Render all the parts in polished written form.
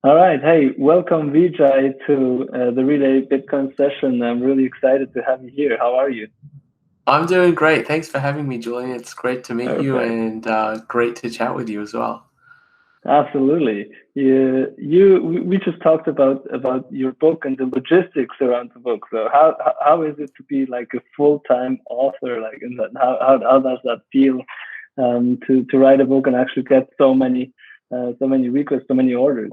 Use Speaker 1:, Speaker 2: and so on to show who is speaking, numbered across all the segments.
Speaker 1: All right. Hey, welcome Vijay to the Relay Bitcoin Session. I'm really excited to have you here. How are you?
Speaker 2: I'm doing great. Thanks for having me, Julian. It's great to meet you
Speaker 1: Perfect.
Speaker 2: and great to chat with you as well.
Speaker 1: Absolutely. We just talked about your book and the logistics around the book. So how is it to be like a full-time author? Like, in that, how does that feel to write a book and actually get so many requests, so many orders?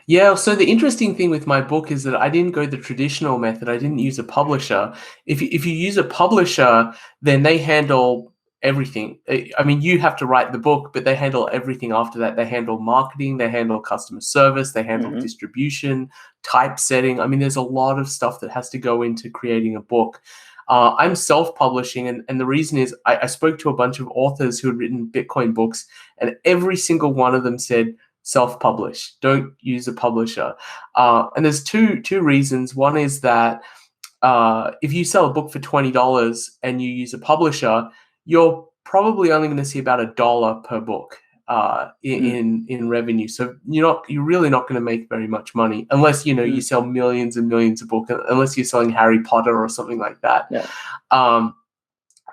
Speaker 2: Yeah, so the interesting thing with my book is that I didn't go the traditional method. I didn't use a publisher. If you use a publisher, then they handle everything. I mean, you have to write the book, but they handle everything after that. They handle marketing, they handle customer service, they handle
Speaker 1: Mm-hmm.
Speaker 2: distribution, typesetting. I mean, there's a lot of stuff that has to go into creating a book. I'm self-publishing, and the reason is I spoke to a bunch of authors who had written Bitcoin books, and every single one of them said, self-publish. Don't use a publisher. And there's two reasons. One is that if you sell a book for $20 and you use a publisher, you're probably only going to see about $1 per book in revenue. So you're really not going to make very much money unless you sell millions and millions of books. Unless you're selling Harry Potter or something like that.
Speaker 1: Yeah.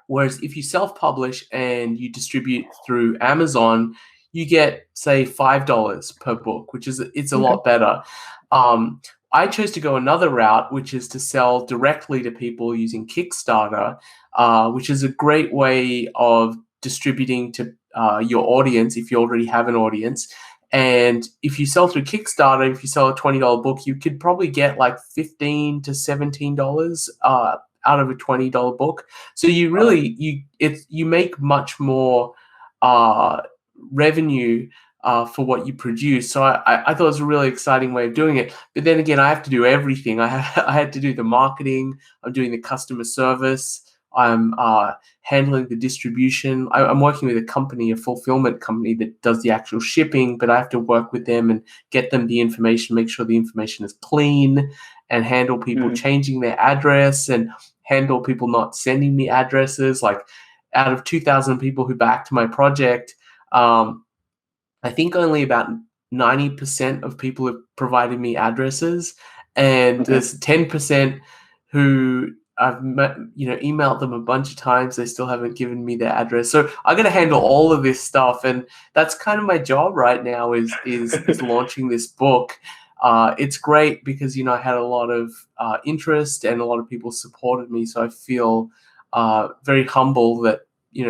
Speaker 2: Whereas if you self-publish and you distribute through Amazon, you get, say, $5 per book, it's a
Speaker 1: Okay.
Speaker 2: lot better. I chose to go another route, which is to sell directly to people using Kickstarter, which is a great way of distributing to your audience if you already have an audience. And if you sell through Kickstarter, if you sell a $20 book, you could probably get like $15 to $17 out of a $20 book. So you make much more revenue for what you produce. So I thought it was a really exciting way of doing it. But then again, I have to do everything. I had to do the marketing. I'm doing the customer service. I'm handling the distribution. I'm working with a fulfillment company that does the actual shipping, but I have to work with them and get them the information, make sure the information is clean, and handle people changing their address and handle people not sending me addresses. Like, out of 2,000 people who backed my project, I think only about 90% of people have provided me addresses, and there's 10% who I've emailed them a bunch of times. They still haven't given me their address. So I got to handle all of this stuff, and that's kind of my job right now. Is launching this book. It's great because I had a lot of interest and a lot of people supported me. So I feel very humble that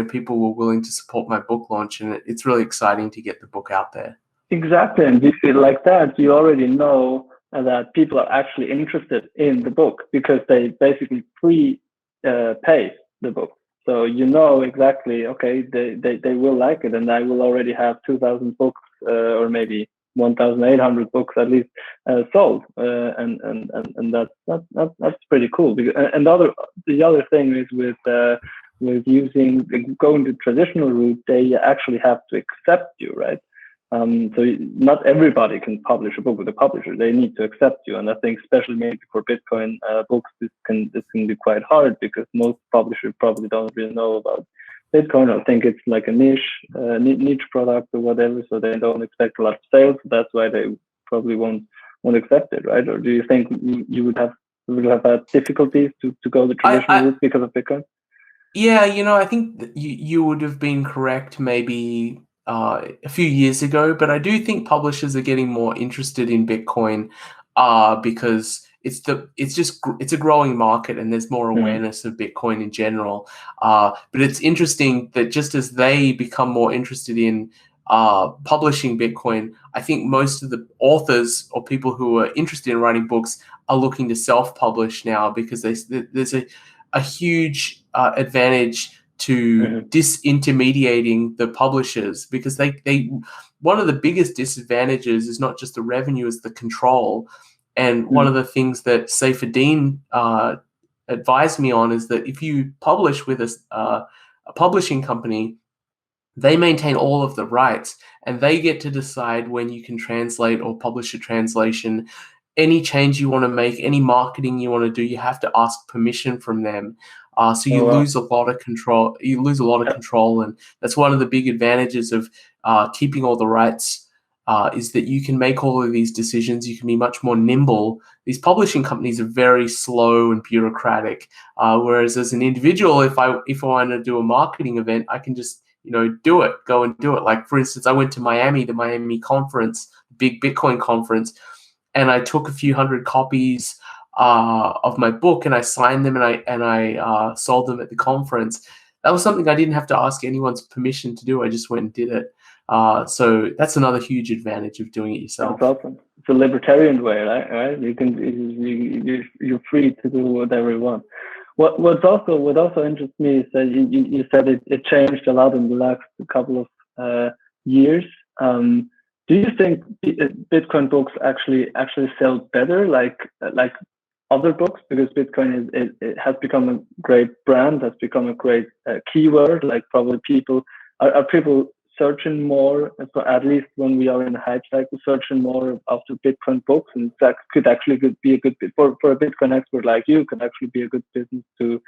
Speaker 2: people were willing to support my book launch, and it's really exciting to get the book out there.
Speaker 1: Exactly. And like that, you already know that people are actually interested in the book because they basically pay the book. So you know exactly, okay, they will like it, and I will already have 2,000 books or maybe 1,800 books at least sold, and that's pretty cool. And the other thing is with going the traditional route, they actually have to accept you, right? So not everybody can publish a book with a publisher. They need to accept you, and I think especially maybe for Bitcoin books, this can be quite hard because most publishers probably don't really know about Bitcoin or think it's like a niche product or whatever. So they don't expect a lot of sales. That's why they probably won't accept it, right? Or do you think you would have had difficulties to go the traditional route because of Bitcoin?
Speaker 2: Yeah, I think that you would have been correct maybe a few years ago, but I do think publishers are getting more interested in Bitcoin because it's a growing market and there's more awareness of Bitcoin in general. But it's interesting that just as they become more interested in publishing Bitcoin, I think most of the authors or people who are interested in writing books are looking to self-publish now because there's a huge advantage to disintermediating the publishers, because they one of the biggest disadvantages is not just the revenue, is the control. And one of the things that Saifedean advised me on is that if you publish with a publishing company, they maintain all of the rights and they get to decide when you can translate or publish a translation. Any change you want to make, any marketing you want to do, you have to ask permission from them. So you lose a lot of control. You lose a lot of control, and that's one of the big advantages of keeping all the rights. Is that you can make all of these decisions. You can be much more nimble. These publishing companies are very slow and bureaucratic. Whereas as an individual, if I want to do a marketing event, I can just go and do it. Like for instance, I went to Miami, the Miami conference, big Bitcoin conference, and I took a few hundred copies of my book and I signed them and I sold them at the conference. That was something I didn't have to ask anyone's permission to do. I just went and did it. So that's another huge advantage of doing it yourself.
Speaker 1: That's awesome. It's a libertarian way, right? You're free to do whatever you want. What also interests me is that you said it changed a lot in the last couple of years. Do you think Bitcoin books actually sell better, like other books, because Bitcoin it has become a great brand, has become a great keyword? Like probably people are people searching more, at least when we are in a hype cycle, searching more after Bitcoin books, and that could actually be a good for a Bitcoin expert like you, could actually be a good business to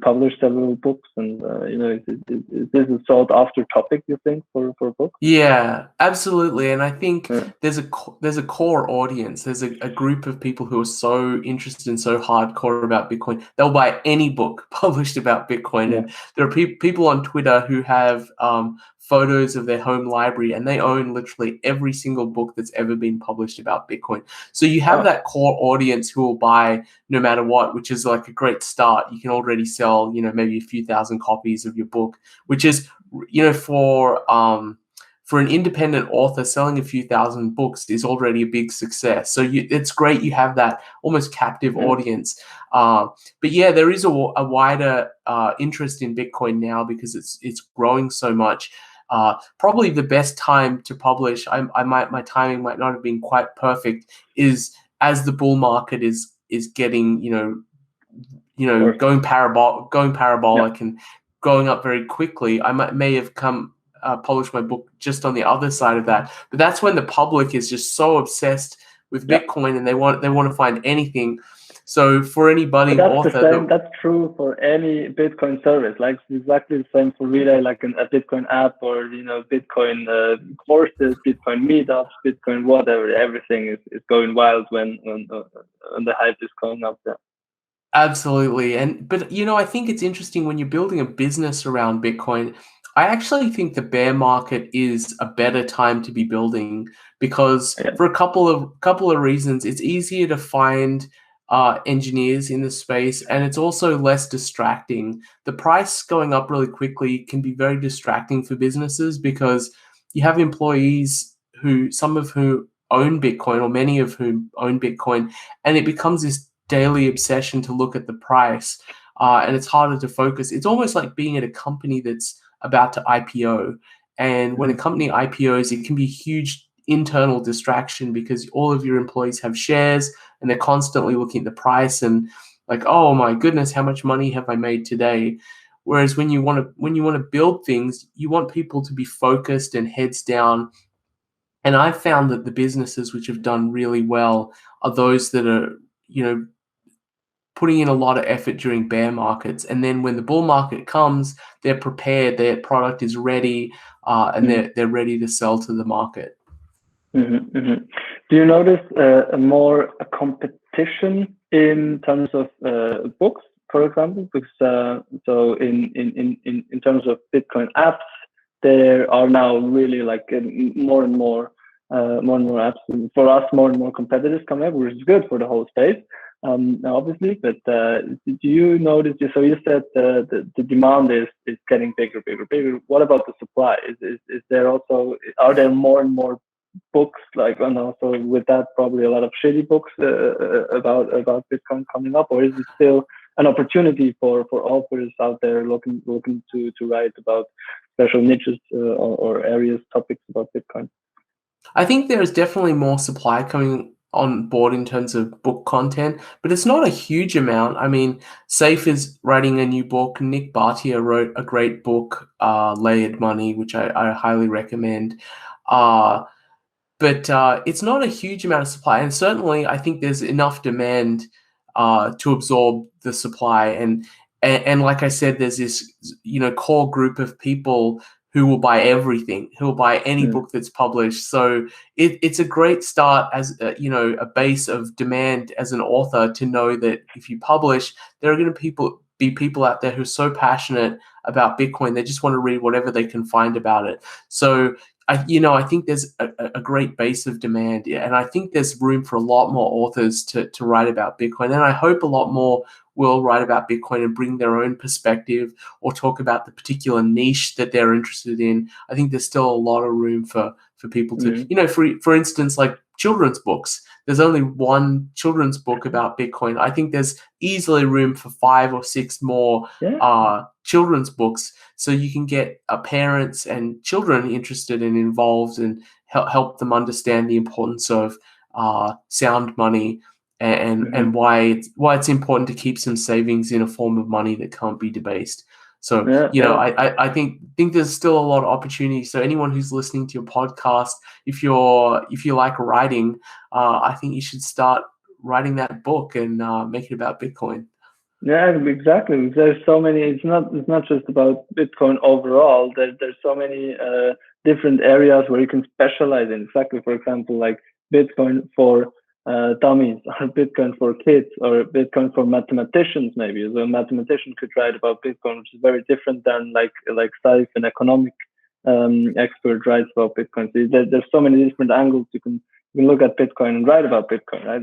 Speaker 1: publish several books. And is this a sought after topic, you think, for books?
Speaker 2: Yeah, absolutely. And I think there's a core audience. There's a group of people who are so interested and so hardcore about Bitcoin. They'll buy any book published about Bitcoin. And there are people on Twitter who have photos of their home library, and they own literally every single book that's ever been published about Bitcoin. So you have that core audience who will buy no matter what, which is like a great start. You can already sell, maybe a few thousand copies of your book, which is, for an independent author, selling a few thousand books is already a big success. So it's great you have that almost captive audience. But yeah, there is a wider interest in Bitcoin now because it's growing so much. Probably the best time to publish, my timing might not have been quite perfect, is as the bull market is getting going parabolic and going up very quickly. I may have published my book just on the other side of that, but that's when the public is just so obsessed with Bitcoin and they want to find anything. So for any budding author,
Speaker 1: that's true for any Bitcoin service. Like it's exactly the same for Relay, like a Bitcoin app or Bitcoin courses, Bitcoin meetups, Bitcoin whatever. Everything is going wild when the hype is going up there.
Speaker 2: Absolutely. But I think it's interesting when you're building a business around Bitcoin. I actually think the bear market is a better time to be building because for a couple of reasons. It's easier to find engineers in the space, and it's also less distracting. The price going up really quickly can be very distracting for businesses because you have employees some of whom own Bitcoin, or many of whom own Bitcoin, and it becomes this daily obsession to look at the price, and it's harder to focus. It's almost like being at a company that's about to IPO, and when a company IPOs, it can be a huge internal distraction because all of your employees have shares and they're constantly looking at the price and like, oh my goodness, how much money have I made today? Whereas when you want to build things, you want people to be focused and heads down. And I've found that the businesses which have done really well are those that are putting in a lot of effort during bear markets, and then when the bull market comes, they're prepared, their product is ready, and they're ready to sell to the market.
Speaker 1: Do you notice a competition in terms of books, for example? Because so in terms of Bitcoin apps, there are now really like more and more apps. For us, more and more competitors come up, which is good for the whole space. Obviously, but do you notice? So you said the demand is getting bigger. What about the supply? Is there also, are there more and more books, like, and also with that probably a lot of shitty books about Bitcoin coming up, or is it still an opportunity for authors out there looking to write about special niches or areas, topics about Bitcoin?
Speaker 2: I think there is definitely more supply coming on board in terms of book content, but it's not a huge amount. I mean, Safe is writing a new book. Nick Bartia wrote a great book, Layered Money, which I highly recommend. But it's not a huge amount of supply. And certainly I think there's enough demand to absorb the supply. And and like I said, there's this, core group of people who will buy everything, who will buy any book that's published. So it's a great start as a base of demand as an author to know that if you publish, there are going to be people out there who are so passionate about Bitcoin, they just want to read whatever they can find about it. So I think there's a great base of demand, and I think there's room for a lot more authors to write about Bitcoin, and I hope a lot more will write about Bitcoin and bring their own perspective or talk about the particular niche that they're interested in. I think there's still a lot of room for people to, for instance, like children's books. There's only one children's book about Bitcoin. I think there's easily room for 5 or 6 more children's books, so you can get parents and children interested and involved and help them understand the importance of sound money and why it's important to keep some savings in a form of money that can't be debased. So I think there's still a lot of opportunity. So anyone who's listening to your podcast, if you like writing, I think you should start writing that book and make it about Bitcoin.
Speaker 1: Yeah, exactly. There's so many. It's not just about Bitcoin overall. There's so many different areas where you can specialize in. Exactly, for example, like Bitcoin for dummies, or Bitcoin for kids, or Bitcoin for mathematicians. Maybe so a mathematician could write about Bitcoin, which is very different than like Saif, an economic expert, writes about Bitcoin. So there's so many different angles you can look at Bitcoin and write about Bitcoin. Right?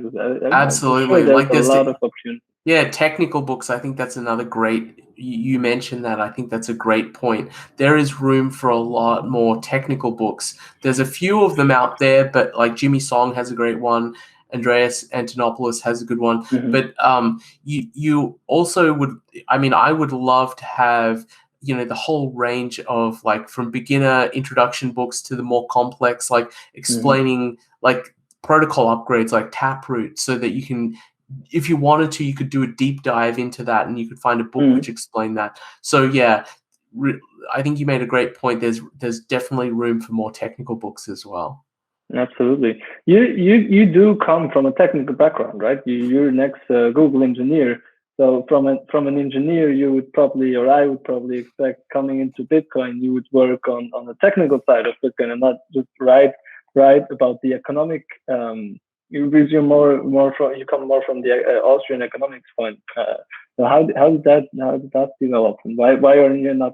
Speaker 2: Absolutely,
Speaker 1: sure there's a lot of opportunity.
Speaker 2: Yeah, technical books. I think that's another great. You mentioned that. I think that's a great point. There is room for a lot more technical books. There's a few of them out there, but like Jimmy Song has a great one. Andreas Antonopoulos has a good one. But you also would. I mean, I would love to have the whole range of like from beginner introduction books to the more complex, like explaining like protocol upgrades like Taproot, so that you can. If you wanted to, you could do a deep dive into that, and you could find a book which explained that. So yeah, I think you made a great point. There's definitely room for more technical books as well.
Speaker 1: Absolutely. You do come from a technical background, right? You're an ex-Google engineer. So from an engineer, you would probably, or I would probably expect coming into Bitcoin, you would work on the technical side of Bitcoin and not just write about the economic. You come more from the Austrian economics point. So how did that develop? And why are you not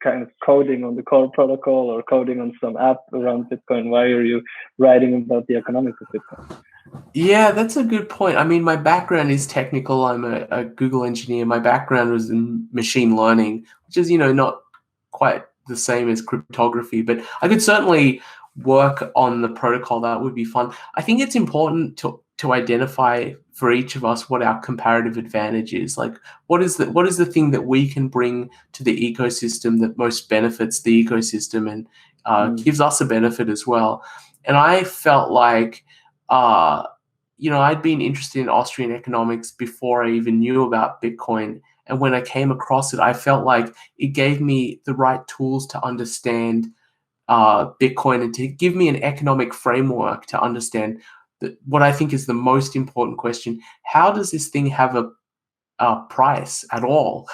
Speaker 1: kind of coding on the core protocol or coding on some app around Bitcoin? Why are you writing about the economics of Bitcoin?
Speaker 2: Yeah, that's a good point. I mean, my background is technical. I'm a Google engineer. My background was in machine learning, which is, not quite the same as cryptography, but I could certainly work on the protocol. That would be fun. I think it's important to identify for each of us what our comparative advantage is. Like, what is the thing that we can bring to the ecosystem that most benefits the ecosystem and gives us a benefit as well. And I felt like, I'd been interested in Austrian economics before I even knew about Bitcoin. And when I came across it, I felt like it gave me the right tools to understand Bitcoin and to give me an economic framework to understand what I think is the most important question. How does this thing have a price at all?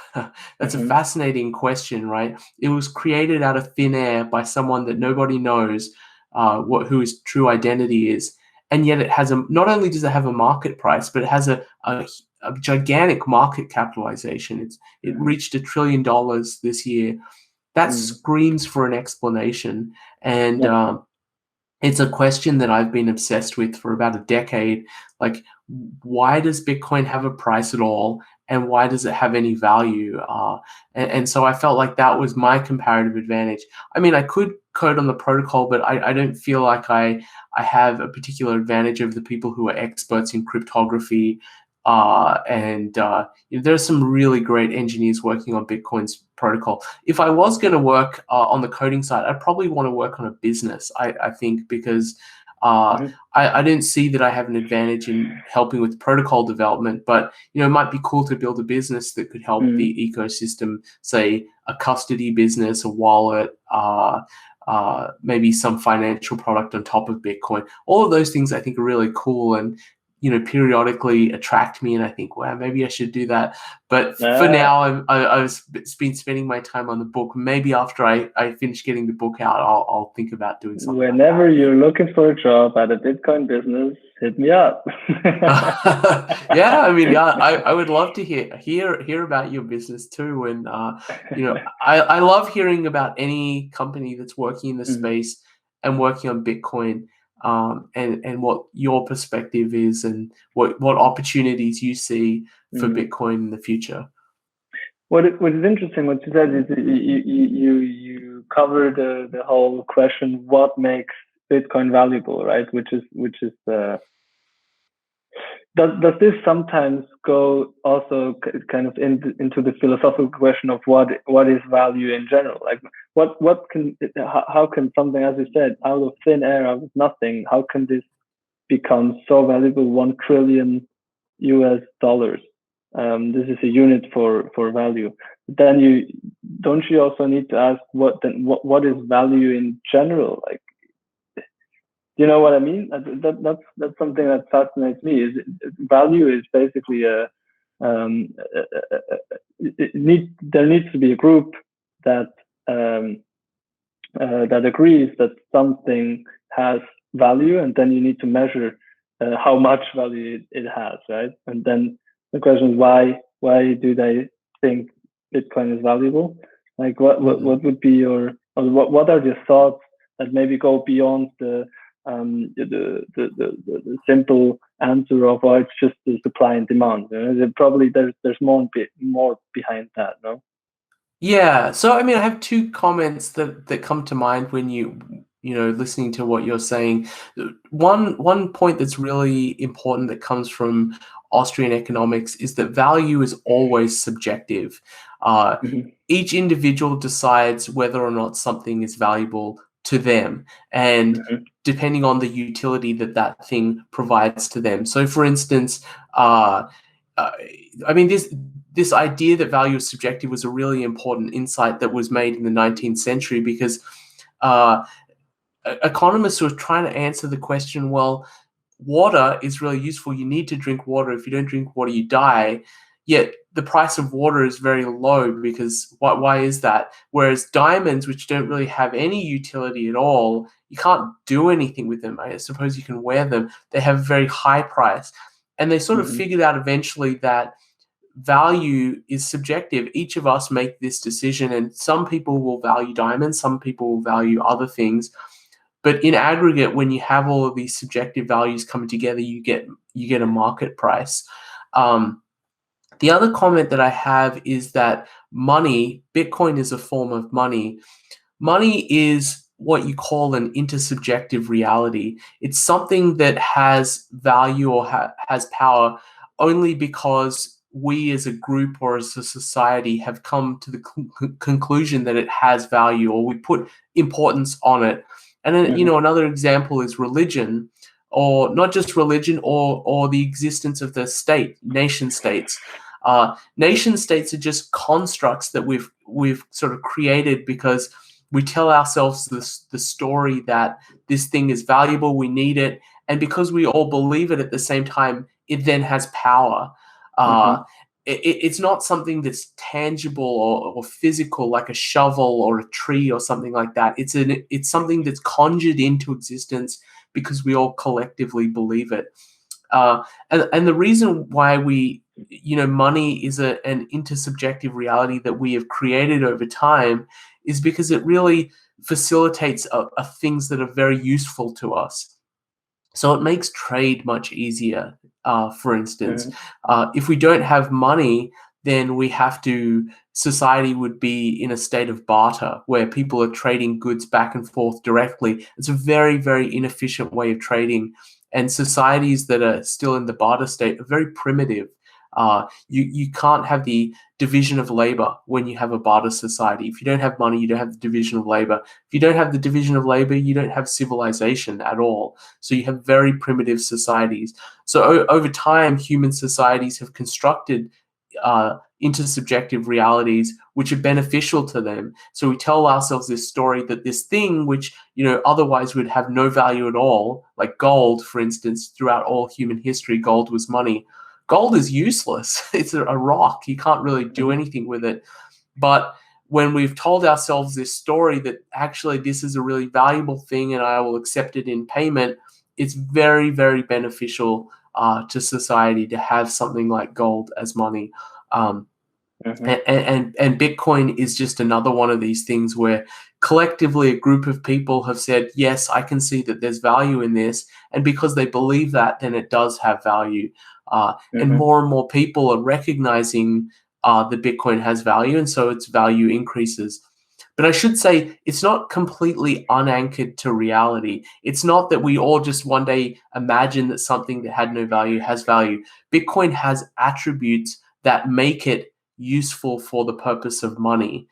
Speaker 2: That's a fascinating question, right? It was created out of thin air by someone that nobody knows who his true identity is. And yet it has not only does it have a market price, but it has a gigantic market capitalization. It reached $1 trillion this year. That screams for an explanation. And it's a question that I've been obsessed with for about a decade. Like, why does Bitcoin have a price at all? And why does it have any value? And so I felt like that was my comparative advantage. I mean, I could code on the protocol, but I don't feel like I have a particular advantage over the people who are experts in cryptography. There are some really great engineers working on Bitcoin's protocol. If I was going to work on the coding side, I'd probably want to work on a business, I think, because I don't see that I have an advantage in helping with protocol development, but it might be cool to build a business that could help the ecosystem, say a custody business, a wallet, maybe some financial product on top of Bitcoin. All of those things I think are really cool. And periodically attract me, and I think, wow, maybe I should do that. But for
Speaker 1: Ah,
Speaker 2: now, I've been spending my time on the book. Maybe after I finish getting the book out, I'll think about doing something like
Speaker 1: whenever
Speaker 2: that.
Speaker 1: you're looking for a job at a Bitcoin business, hit me up.
Speaker 2: Yeah, I mean, I would love to hear about your business too. And I love hearing about any company that's working in the
Speaker 1: Mhm,
Speaker 2: space and working on Bitcoin, and what your perspective is, and what opportunities you see for
Speaker 1: mhm.
Speaker 2: Bitcoin in the future.
Speaker 1: What is interesting, what you said is that you cover the whole question, what makes Bitcoin valuable, right? Which is does this sometimes go also kind of into the philosophical question of what is value in general? Like what can how can something, as you said, out of thin air, out of nothing, how can this become so valuable? 1 trillion US dollars. This is a unit for value. Then you also need to ask what is value in general? Like, you know what I mean? That's something that fascinates me. Is value is basically there needs to be a group that that agrees that something has value, and then you need to measure how much value it has, right? And then the question is why do they think Bitcoin is valuable? Like what would be your, or what are your thoughts that maybe go beyond the simple answer of, oh, it's just the supply and demand. You know? Probably there's more behind that, no?
Speaker 2: Yeah, so I mean, I have two comments that come to mind when listening to what you're saying. One point that's really important that comes from Austrian economics is that value is always subjective. Uh,
Speaker 1: Mm-hmm.
Speaker 2: each individual decides whether or not something is valuable to them, and
Speaker 1: Mm-hmm.
Speaker 2: depending on the utility that thing provides to them. So, for instance, uh, uh, I mean, this idea that value is subjective was a really important insight that was made in the 19th century, because uh, economists were trying to answer the question, well, water is really useful. You need to drink water. If you don't drink water, you die. Yet the price of water is very low, because why is that? Whereas diamonds, which don't really have any utility at all, you can't do anything with them. I suppose you can wear them. They have a very high price. And they sort of
Speaker 1: Mm-hmm.
Speaker 2: figured out eventually that value is subjective. Each of us make this decision, and some people will value diamonds, some people will value other things. But in aggregate, when you have all of these subjective values coming together, you get a market price. The other comment that I have is that Bitcoin is a form of money. Money is what you call an intersubjective reality. It's something that has value or has power only because we as a group or as a society have come to the conclusion that it has value, or we put importance on it. And then,
Speaker 1: Mm-hmm.
Speaker 2: another example is religion, or not just religion, or the existence of the state, nation states. Nation states are just constructs that we've sort of created because we tell ourselves the story that this thing is valuable, we need it, and because we all believe it at the same time, it then has power.
Speaker 1: Mm-hmm.
Speaker 2: Uh, it's not something that's tangible or physical, like a shovel or a tree or something like that. It's something that's conjured into existence because we all collectively believe it. And the reason why money is an intersubjective reality that we have created over time is because it really facilitates things that are very useful to us. So it makes trade much easier. For instance,
Speaker 1: Mm-hmm.
Speaker 2: if we don't have money, then society would be in a state of barter where people are trading goods back and forth directly. It's a very, very inefficient way of trading. And societies that are still in the barter state are very primitive. You can't have the division of labor when you have a barter society. If you don't have money, you don't have the division of labor. If you don't have the division of labor, you don't have civilization at all. So you have very primitive societies. So over time, human societies have constructed intersubjective realities which are beneficial to them. So we tell ourselves this story that this thing which, otherwise would have no value at all, like gold, for instance, throughout all human history, gold was money. Gold is useless. It's a rock. You can't really do anything with it. But when we've told ourselves this story that actually this is a really valuable thing and I will accept it in payment, it's very, very beneficial to society to have something like gold as money. And Bitcoin is just another one of these things where collectively a group of people have said, yes, I can see that there's value in this. And because they believe that, then it does have value. And more people are recognizing that Bitcoin has value, and so its value increases. But I should say it's not completely unanchored to reality. It's not that we all just one day imagine that something that had no value has value. Bitcoin has attributes that make it useful for the purpose of money.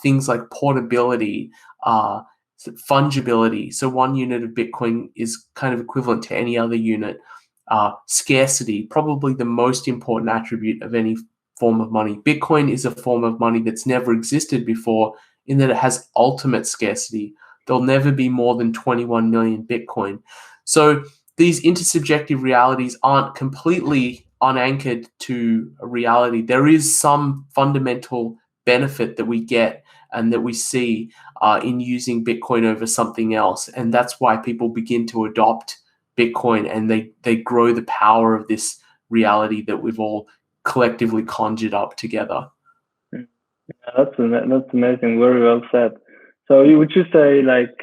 Speaker 2: Things like portability, fungibility. So 1 unit of Bitcoin is kind of equivalent to any other unit. Scarcity, probably the most important attribute of any form of money. Bitcoin is a form of money that's never existed before in that it has ultimate scarcity. There'll never be more than 21 million Bitcoin. So these intersubjective realities aren't completely unanchored to a reality. There is some fundamental benefit that we get and that we see in using Bitcoin over something else. And that's why people begin to adopt Bitcoin and they grow the power of this reality that we've all collectively conjured up together.
Speaker 1: That's amazing. Very well said. So would you say like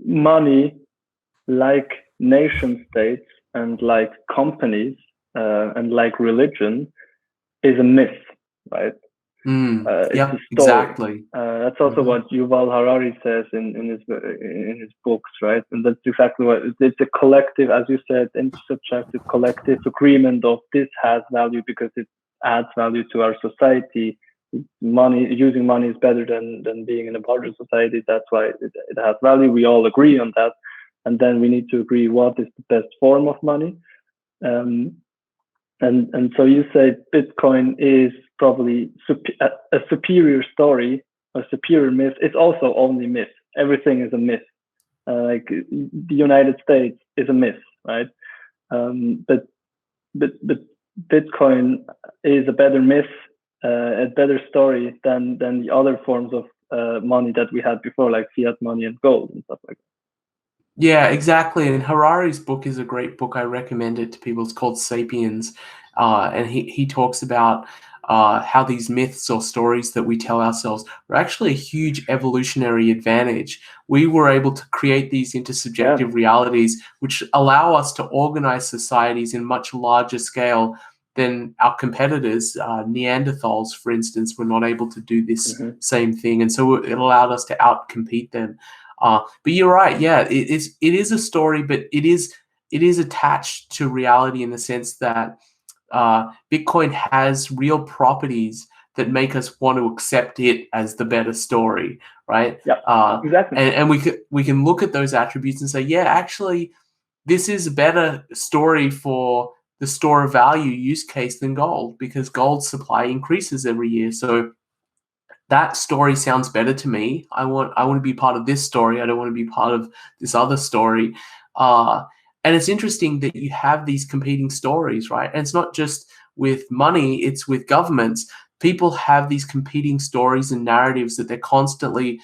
Speaker 1: money, like nation states and like companies and like religion, is a myth, right?
Speaker 2: Yeah, exactly.
Speaker 1: That's also what Yuval Harari says in his books, right? And that's exactly what it's a collective, as you said, intersubjective collective agreement of this has value because it adds value to our society. Using money is better than being in a barter society. That's why it has value. We all agree on that, and then we need to agree what is the best form of money. And so you say Bitcoin is probably a superior story, a superior myth. It's also only myth. Everything is a myth. Like the United States is a myth, right? But Bitcoin is a better myth, a better story than the other forms of money that we had before, like fiat money and gold and stuff like that.
Speaker 2: Yeah, exactly. And Harari's book is a great book. I recommend it to people. It's called Sapiens. And he talks about how these myths or stories that we tell ourselves are actually a huge evolutionary advantage. We were able to create these intersubjective realities, which allow us to organize societies in much larger scale than our competitors. Neanderthals, for instance, were not able to do this same thing. And so it allowed us to outcompete them. But you're right. Yeah, it is a story, but it is attached to reality in the sense that Bitcoin has real properties that make us want to accept it as the better story, right?
Speaker 1: Yeah, exactly.
Speaker 2: And we can look at those attributes and say, yeah, actually, this is a better story for the store of value use case than gold because gold supply increases every year. So that story sounds better to me. I want to be part of this story. I don't want to be part of this other story. And it's interesting that you have these competing stories, right? And it's not just with money, it's with governments. People have these competing stories and narratives that they're constantly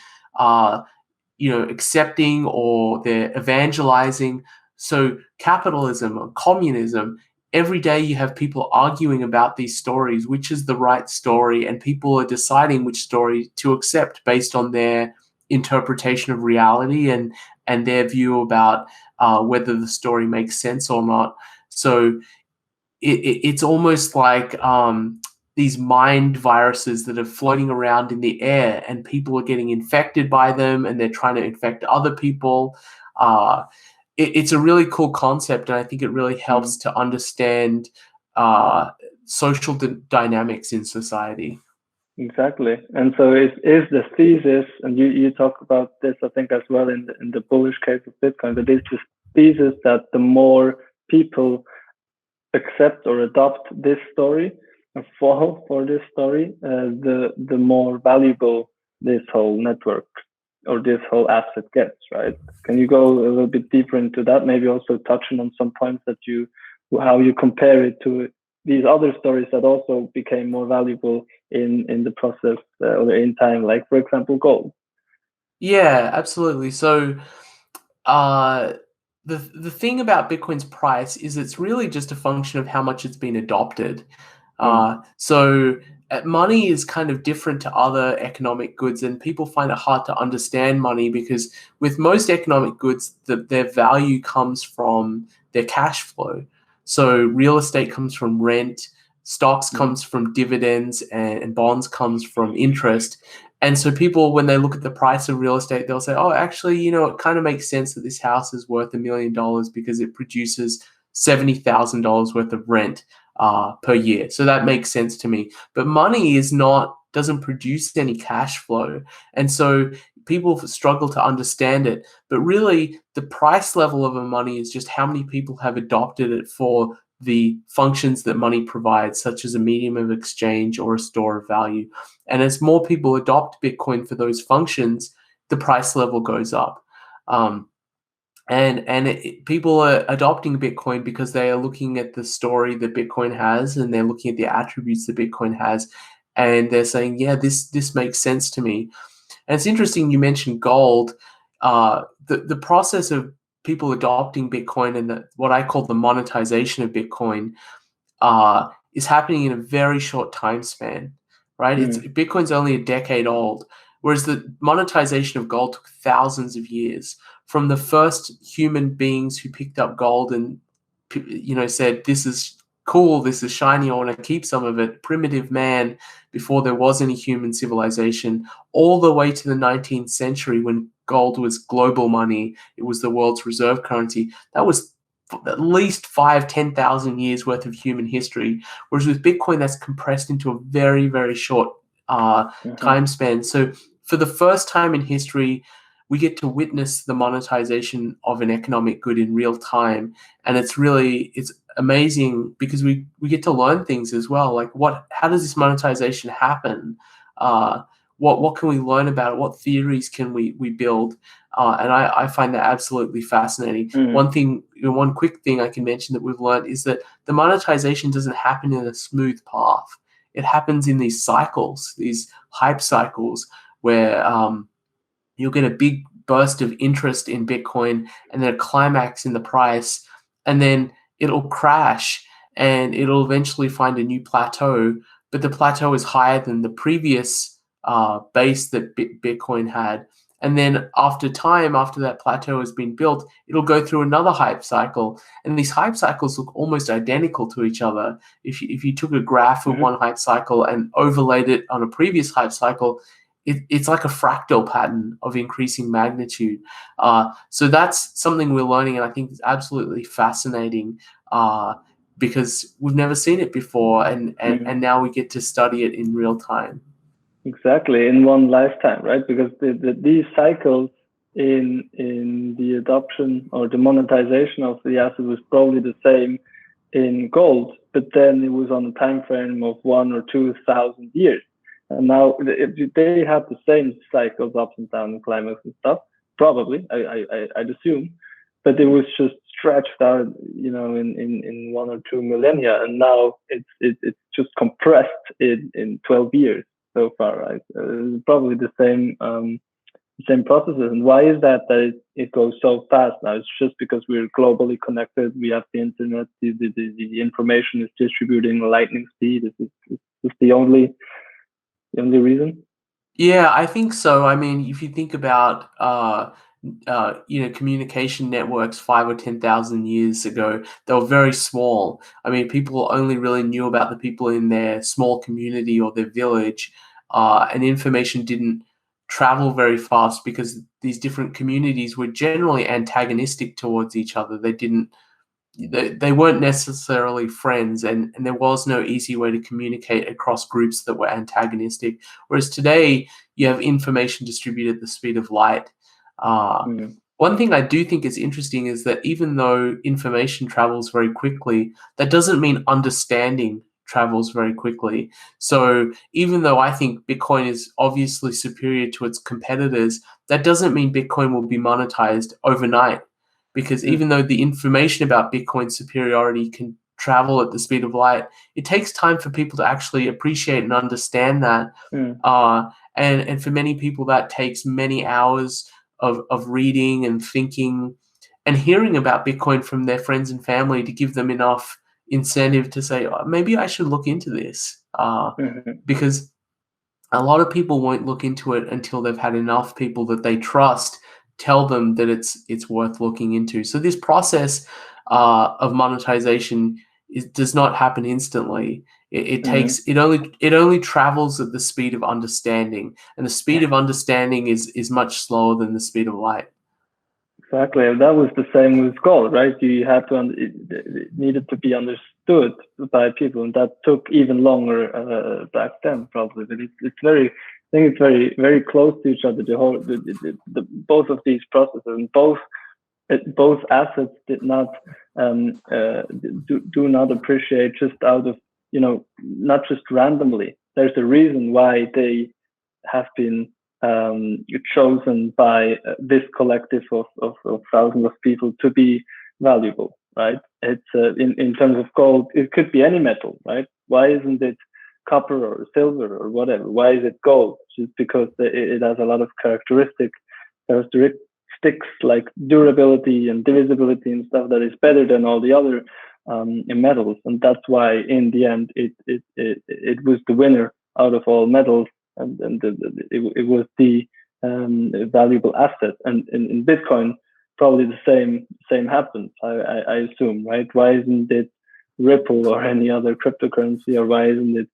Speaker 2: accepting or they're evangelizing. So capitalism or communism, every day you have people arguing about these stories, which is the right story, and people are deciding which story to accept based on their interpretation of reality and their view about whether the story makes sense or not. So it's almost like these mind viruses that are floating around in the air, and people are getting infected by them, and they're trying to infect other people. It's a really cool concept, and I think it really helps to understand social dynamics in society.
Speaker 1: Exactly. And so it is the thesis, and you talk about this, I think, as well in the bullish case of Bitcoin, but it's this thesis that the more people accept or adopt this story, fall for this story, the more valuable this whole network or this whole asset gets, right? Can you go a little bit deeper into that? Maybe also touching on some points that how you compare it to these other stories that also became more valuable in the process or in time, like for example, gold.
Speaker 2: Yeah, absolutely. So, uh, the thing about Bitcoin's price is it's really just a function of how much it's been adopted. So money is kind of different to other economic goods, and people find it hard to understand money because with most economic goods, their value comes from their cash flow. So real estate comes from rent, stocks comes from dividends, and bonds comes from interest. And so people, when they look at the price of real estate, they'll say, oh, actually, it kind of makes sense that this house is worth $1 million because it produces $70,000 worth of rent per year. So that makes sense to me. But money doesn't produce any cash flow. And so people struggle to understand it. But really, the price level of a money is just how many people have adopted it for the functions that money provides, such as a medium of exchange or a store of value. And as more people adopt Bitcoin for those functions, the price level goes up. People are adopting Bitcoin because they are looking at the story that Bitcoin has, and they're looking at the attributes that Bitcoin has, and they're saying, yeah, this makes sense to me. And it's interesting you mentioned gold. The process of people adopting Bitcoin and what I call the monetization of Bitcoin is happening in a very short time span, right? Bitcoin's only a decade old, whereas the monetization of gold took thousands of years. From the first human beings who picked up gold and said, this is cool, this is shiny, I want to keep some of it, primitive man, before there was any human civilization, all the way to the 19th century when gold was global money, it was the world's reserve currency. That was at least 5,000-10,000 years worth of human history, whereas with Bitcoin, that's compressed into a very, very short time span. So for the first time in history, we get to witness the monetization of an economic good in real time. And it's amazing because we get to learn things as well. Like how does this monetization happen? What can we learn about it? What theories can we build? And I find that absolutely fascinating. One quick thing I can mention that we've learned is that the monetization doesn't happen in a smooth path. It happens in these cycles, these hype cycles, where you'll get a big burst of interest in Bitcoin and then a climax in the price, and then it'll crash and it'll eventually find a new plateau, but the plateau is higher than the previous base that Bitcoin had. And then after that plateau has been built, it'll go through another hype cycle. And these hype cycles look almost identical to each other. If you took a graph of one hype cycle and overlaid it on a previous hype cycle, it's like a fractal pattern of increasing magnitude. So that's something we're learning, and I think it's absolutely fascinating because we've never seen it before, and now we get to study it in real time.
Speaker 1: Exactly, in one lifetime, right? Because these cycles in the adoption or the monetization of the asset was probably the same in gold, but then it was on a time frame of 1,000 or 2,000 years. And now if they have the same cycles, ups and downs, and climax and stuff, probably, I'd assume, but it was just stretched out, in 1 or 2 millennia, and now it's just compressed in 12 years so far, right? Probably the same processes. And why is that it goes so fast now? It's just because we're globally connected. We have the internet. The information is distributing lightning speed. Is the only reason?
Speaker 2: Yeah, I think so. I mean, if you think about communication networks 5,000 or 10,000 years ago, they were very small. I mean, people only really knew about the people in their small community or their village, and information didn't travel very fast because these different communities were generally antagonistic towards each other. They weren't necessarily friends, and there was no easy way to communicate across groups that were antagonistic. Whereas today, you have information distributed at the speed of light. One thing I do think is interesting is that even though information travels very quickly, that doesn't mean understanding travels very quickly. So even though I think Bitcoin is obviously superior to its competitors, that doesn't mean Bitcoin will be monetized overnight. Because even though the information about Bitcoin's superiority can travel at the speed of light, it takes time for people to actually appreciate and understand that. And for many people, that takes many hours of reading and thinking and hearing about Bitcoin from their friends and family to give them enough incentive to say, oh, maybe I should look into this. Because a lot of people won't look into it until they've had enough people that they trust tell them that it's worth looking into. So this process of monetization does not happen instantly. It takes it only travels at the speed of understanding, and the speed of understanding is much slower than the speed of light.
Speaker 1: Exactly, and that was the same with gold, right? You had to it needed to be understood by people, and that took even longer back then, probably. But it's very, I think it's very, very close to each other. Both of these processes, and both assets did not do not appreciate just out of not just randomly. There's a reason why they have been chosen by this collective of thousands of people to be valuable, right? It's in terms of gold, it could be any metal, right? Why isn't it copper or silver or whatever? Why is it gold? Just because it has a lot of characteristics like durability and divisibility and stuff that is better than all the other metals, and that's why in the end it was the winner out of all metals. And it was the valuable asset. And in Bitcoin, probably the same happens. I assume, right? Why isn't it Ripple or any other cryptocurrency, or why isn't it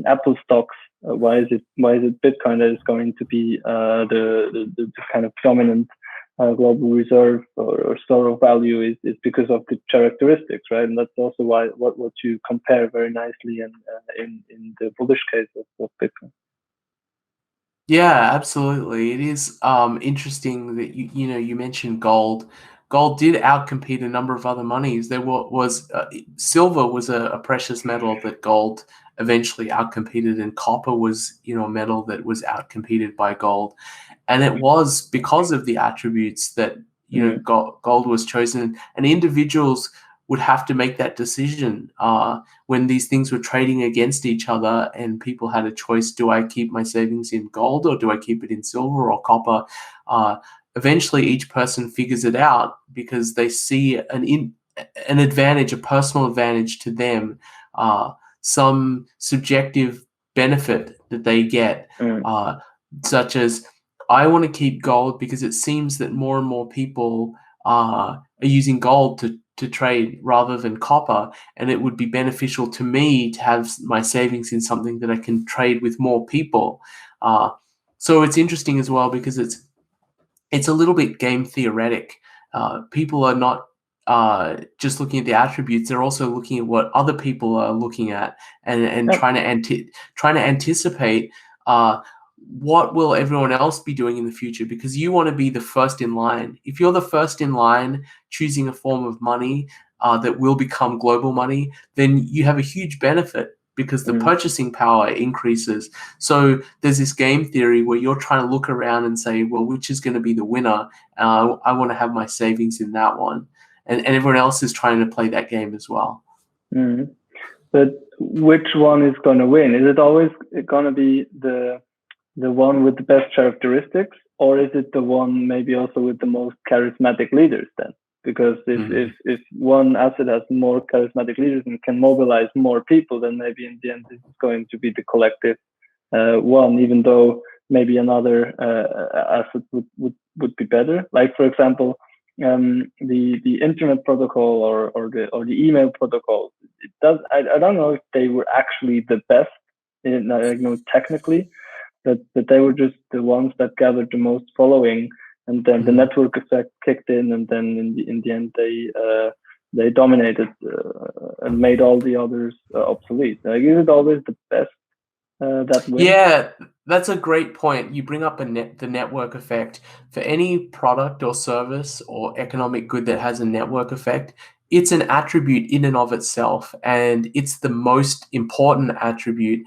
Speaker 1: Apple stocks? Why is it Bitcoin that is going to be the kind of dominant global reserve or store of value? Is because of the characteristics, right? And that's also why what you compare very nicely in the bullish case of Bitcoin.
Speaker 2: Yeah, absolutely. It is interesting that you mentioned gold. Gold did outcompete a number of other monies. There was silver was a precious metal that gold eventually outcompeted, and copper was a metal that was outcompeted by gold, and it was because of the attributes that gold was chosen, and individuals would have to make that decision when these things were trading against each other, and people had a choice: do I keep my savings in gold, or do I keep it in silver or copper? Eventually, each person figures it out because they see an advantage, a personal advantage to them, some subjective benefit that they get, such as, I want to keep gold because it seems that more and more people are using gold to trade rather than copper, and it would be beneficial to me to have my savings in something that I can trade with more people. So it's interesting as well because it's a little bit game theoretic. People are not just looking at the attributes; they're also looking at what other people are looking at, and trying to anticipate what will everyone else be doing in the future, because you want to be the first in line. If you're the first in line choosing a form of money that will become global money, then you have a huge benefit because the purchasing power increases. So there's this game theory where you're trying to look around and say, well, which is going to be the winner? I want to have my savings in that one. And everyone else is trying to play that game as well.
Speaker 1: But which one is going to win? Is it always going to be the one with the best characteristics, or is it the one maybe also with the most charismatic leaders then? Because if one asset has more charismatic leaders and can mobilize more people, then maybe in the end this is going to be the collective one, even though maybe another asset would be better. Like, for example, the internet protocol or the email protocol. It does. I don't know if they were actually the best technically, but they were just the ones that gathered the most following, and then the network effect kicked in, and then in the end they dominated and made all the others obsolete. Like, is it always the best that wins?
Speaker 2: Yeah, that's a great point. You bring up the network effect. For any product or service or economic good that has a network effect, it's an attribute in and of itself, and it's the most important attribute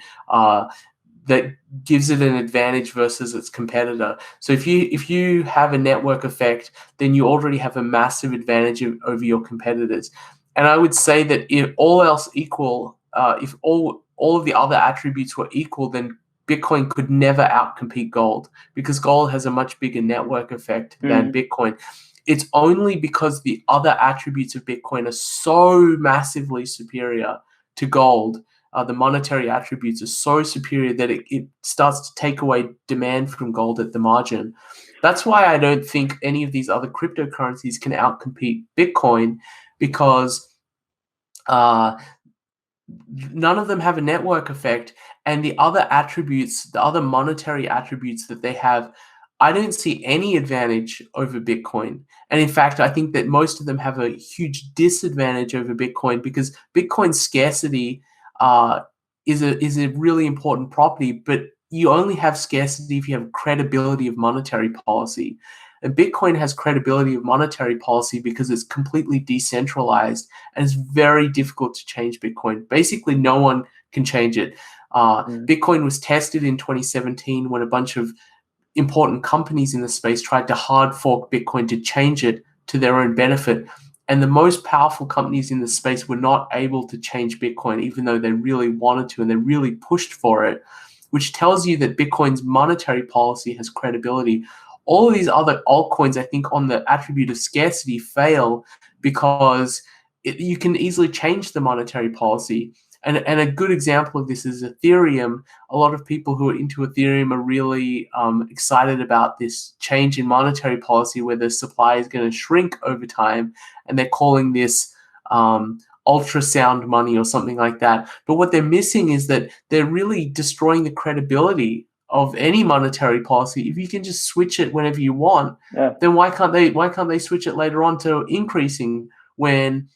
Speaker 2: that gives it an advantage versus its competitor. So if you have a network effect, then you already have a massive advantage over your competitors. And I would say that if all else equal, if all of the other attributes were equal, then Bitcoin could never outcompete gold, because gold has a much bigger network effect than Bitcoin. It's only because the other attributes of Bitcoin are so massively superior to gold, the monetary attributes are so superior that it starts to take away demand from gold at the margin. That's why I don't think any of these other cryptocurrencies can outcompete Bitcoin, because none of them have a network effect, and the other attributes, the other monetary attributes that they have, I don't see any advantage over Bitcoin. And in fact, I think that most of them have a huge disadvantage over Bitcoin, because Bitcoin's scarcity is a really important property, but you only have scarcity if you have credibility of monetary policy. And Bitcoin has credibility of monetary policy because it's completely decentralized, and it's very difficult to change Bitcoin. Basically, no one can change it. Bitcoin was tested in 2017 when a bunch of important companies in the space tried to hard fork Bitcoin to change it to their own benefit. And the most powerful companies in the space were not able to change Bitcoin, even though they really wanted to, and they really pushed for it, which tells you that Bitcoin's monetary policy has credibility. All of these other altcoins, I think, on the attribute of scarcity fail because you can easily change the monetary policy. And a good example of this is Ethereum. A lot of people who are into Ethereum are really excited about this change in monetary policy, where the supply is going to shrink over time, and they're calling this ultrasound money or something like that. But what they're missing is that they're really destroying the credibility of any monetary policy. If you can just switch it whenever you want, then why can't they switch it later on to increasing when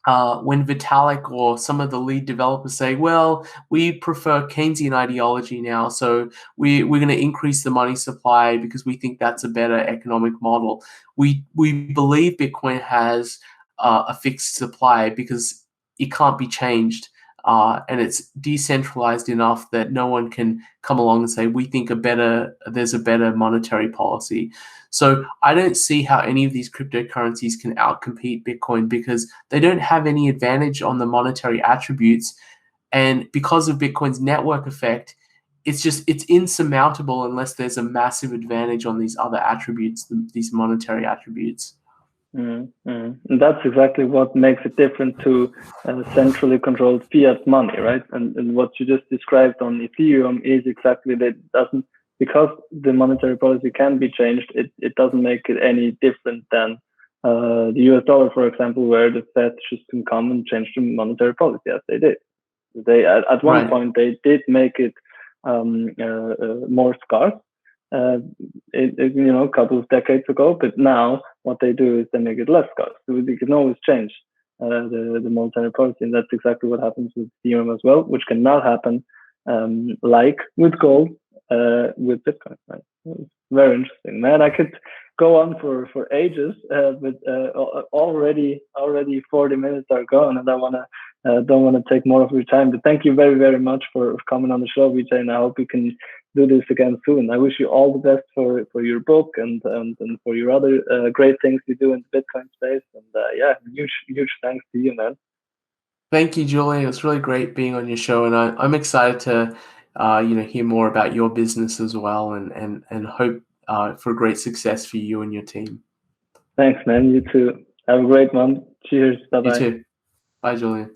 Speaker 2: Vitalik or some of the lead developers say, well, we prefer Keynesian ideology now, so we're going to increase the money supply because we think that's a better economic model. We believe Bitcoin has a fixed supply because it can't be changed, and it's decentralized enough that no one can come along and say, we think there's a better monetary policy. So I don't see how any of these cryptocurrencies can outcompete Bitcoin, because they don't have any advantage on the monetary attributes. And because of Bitcoin's network effect, it's insurmountable unless there's a massive advantage on these other attributes, these monetary attributes.
Speaker 1: And that's exactly what makes it different to centrally controlled fiat money, right? And what you just described on Ethereum is exactly that. It doesn't, because the monetary policy can be changed, it doesn't make it any different than the US dollar, for example, where the Fed just can come and change the monetary policy as they did. They at one point they did make it more scarce, a couple of decades ago, but now what they do is they make it less scarce. So they can always change the monetary policy, and that's exactly what happens with Ethereum as well, which cannot happen like with gold, with Bitcoin. Right? It's very interesting, man. I could go on for ages, but already 40 minutes are gone, and I don't want to take more of your time. But thank you very, very much for coming on the show, Vijay, and I hope we can do this again soon. I wish you all the best for your book and for your other great things you do in the Bitcoin space. And huge thanks to you, man.
Speaker 2: Thank you, Julian. It's really great being on your show, and I'm excited to hear more about your business as well, and hope for great success for you and your team.
Speaker 1: Thanks, man. You too. Have a great one. Cheers. Bye-bye.
Speaker 2: You too. Bye, Julian.